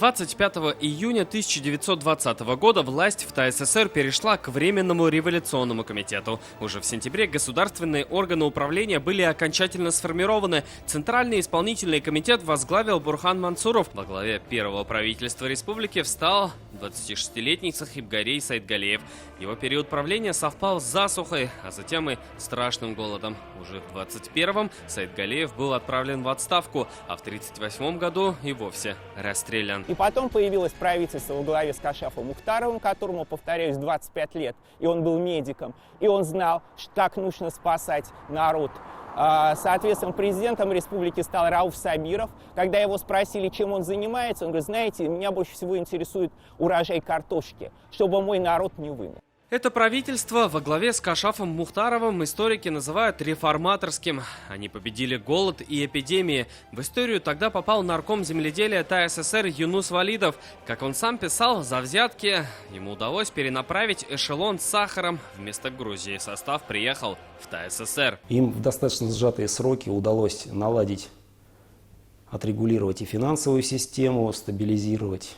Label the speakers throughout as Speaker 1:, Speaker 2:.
Speaker 1: 25 июня 1920 года власть в ТССР перешла к Временному революционному комитету. Уже в сентябре государственные органы управления были окончательно сформированы. Центральный исполнительный комитет возглавил Бурхан Мансуров. Во главе первого правительства республики встал 26-летний Сахибгарей Саидгалиев. Его период правления совпал с засухой, а затем и страшным голодом. Уже в 21-м Саидгалиев был отправлен в отставку, а в 1938 году и вовсе расстрелян.
Speaker 2: И потом появилось правительство во главе с Кашафом Мухтаровым, которому, повторяюсь, 25 лет, и он был медиком, и он знал, что так нужно спасать народ. Соответственно, президентом республики стал Рауф Сабиров. Когда его спросили, чем он занимается, он говорит: знаете, меня больше всего интересует урожай картошки, чтобы мой народ не вымер.
Speaker 1: Это правительство во главе с Кашафом Мухтаровым историки называют реформаторским. Они победили голод и эпидемии. В историю тогда попал нарком земледелия ТССР Юнус Валидов. Как он сам писал, за взятки ему удалось перенаправить эшелон с сахаром вместо Грузии. Состав приехал в ТССР.
Speaker 3: Им в достаточно сжатые сроки удалось наладить, отрегулировать и финансовую систему, стабилизировать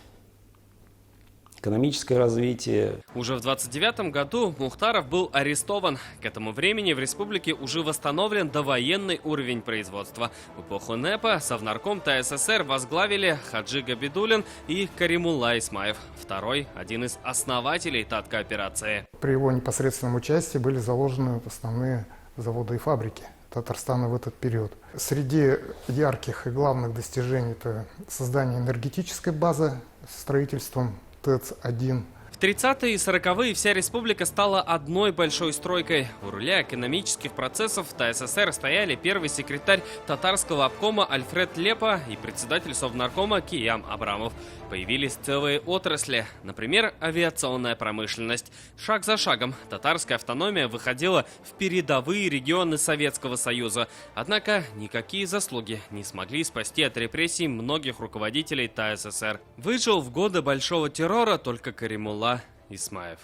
Speaker 3: экономическое развитие.
Speaker 1: Уже в 1929 году Мухтаров был арестован. К этому времени в республике уже восстановлен довоенный уровень производства. В эпоху НЭПа Совнарком ТССР возглавили Хаджи Габидуллин и Каримулла Исмаев. Второй – один из основателей таткооперации.
Speaker 4: При его непосредственном участии были заложены основные заводы и фабрики Татарстана в этот период. Среди ярких и главных достижений это создание энергетической базы с строительством ТЭЦ-1.
Speaker 1: В 30-е и 40-е вся республика стала одной большой стройкой. У руля экономических процессов в ТССР стояли первый секретарь татарского обкома Альфред Лепа и председатель Совнаркома Киям Абрамов. Появились целые отрасли, например, авиационная промышленность. Шаг за шагом татарская автономия выходила в передовые регионы Советского Союза. Однако никакие заслуги не смогли спасти от репрессий многих руководителей ТССР. Выжил в годы большого террора только Каримулла Исмаев.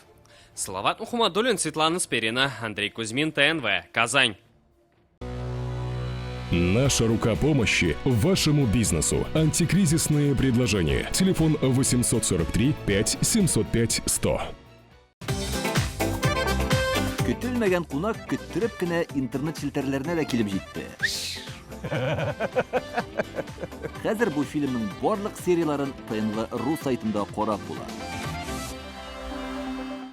Speaker 1: Салават Мухаммадуллин, Светлана Сперина, Андрей Кузьмин, ТНВ, Казань.
Speaker 5: Наша рука помощи вашему бизнесу. Антикризисные предложения. Телефон 843 5 705 100.
Speaker 6: Көтелмәгән кунак көттөреп кенә интернет челтәрләренә дә килеп җитте. Хәзер бу фильмның барлык серияларын ТНВ.ру сайтында карап була.